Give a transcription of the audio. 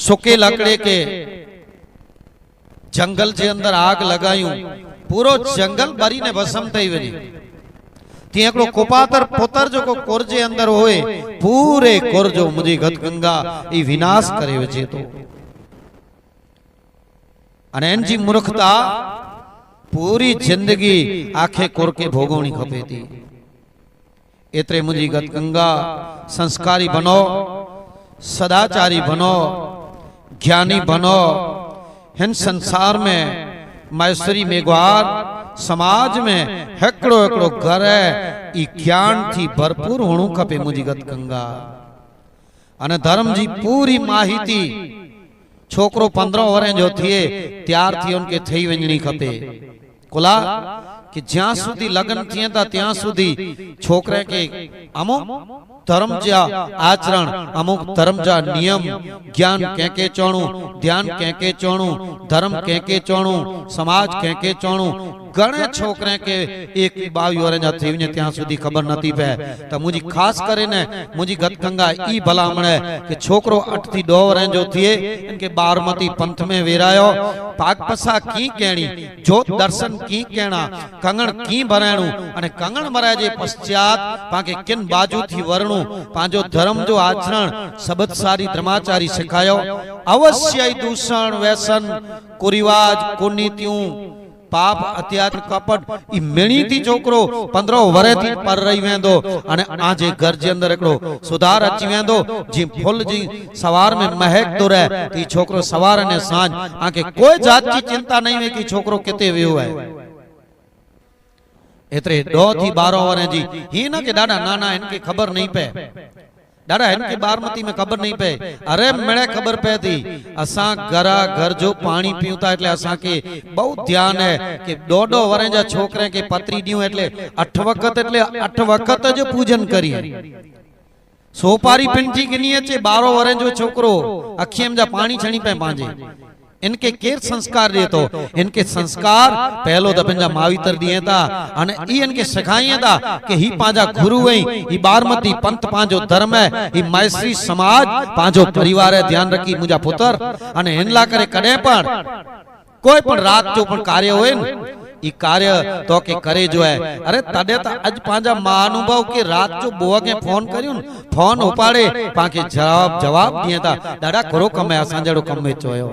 सूके लकड़े के जंगल जे अंदर आग लगायूं पूरो जंगल बरी ने भस्म थई वञे तीअं हिकिड़ो कुपातर पुत्र जो को कुर जे अंदर होए पूरे कुर जो मुंहिंजी गत गंगा ई विनाश करे वञे थो अने इन जी मूर्खता पूरी जिंदगी आखे कुर के भोगवणी खपे थी एतरे मुंहिंजी गत गंगा संस्कारी बनो सदाचारी बनो ज्ञानी बनो हिन संसार में मैसरी मेघवार समाज में हिकिड़ो हिकिड़ो घर है ई ज्ञान थी भरपूर होणो खपे मुंहिंजी गत गंगा अने धर्म जी पूरी माहिती छोकरो 15 वरे जो थिए त्यार थी उनके थई वञणी खपे कुला कि ज्यां सुधी लगन थिए ता त्यां सुधी छोकरे के अमुक धर्म जा आचरण अमुक धर्म जा नियम ज्ञान केके चोणु ध्यान केके चोणु धर्म केके चोणु समाज केके चोणु घणे छोकरे के 22 वर जा थी वने त्यां सुधी खबर नथी पे त मुजी खास करे ने मुजी गत गंगा ई भलामण है कि छोकरो 8 थी 2 वर जो थिए इनके बारमती पंथ में वेरायो पाक पसा की कहणी जोत दर्शन की कहना कंगण की भराणु अने कंगण भराय जे पश्चात पाके किन बाजू थी वरणु पांजो धर्म जो आचरण सबदसारी धर्माचारी सिखायो अवश्य दूषण व्यसन कुरिवाज कुनीतियों पाप अत्याचार कपट ई मेणी थी छोकरो 15 वरे थी पर रही वेंदो अने आजे घर जे अंदर एकड़ो सुधार अची वेंदो जी फुल जी सवार में महक तो रहे ती छोकरो सवार ने सांझ आके कोई जात की चिंता नहीं है कि छोकरो किते वियो है एतरे 2 थी 12 वरे जी ही ना के दादा नाना इनके खबर नहीं पे दादा इनके बारमती में खबर नहीं पे अरे मेरे खबर पे थी असा घरा घर जो पानी पीता એટલે असा के बहुत ध्यान है कि 2 वरे जा छोकरे के पत्री दियो એટલે 8 वक्त जो पूजन करी सोपारी पिंटी गिनी अचे 12 वरे जो छोकरो अखियम जा पानी छणी पे पांजे इनके केर संस्कार दे तो इनके संस्कार पहलो द पंजा मावितर दिए था अने ई इनके सिखाइए था कि ही पांजा गुरु है ही बारमती पंथ पांजो धर्म है ही मैसरी समाज पांजो परिवार है ध्यान रखी मुजा पुत्र अने हिनला करे कदे पण कोई पण रात जो पण कार्य होए ई कार्य तो के करे जो है अरे तडे ता आज पांजा महानुभव के रात जो बुआ के फोन करियो फोन उपाड़े पाके जवाब दिए था दादा करो कम है असा जड़ो कम में चोयो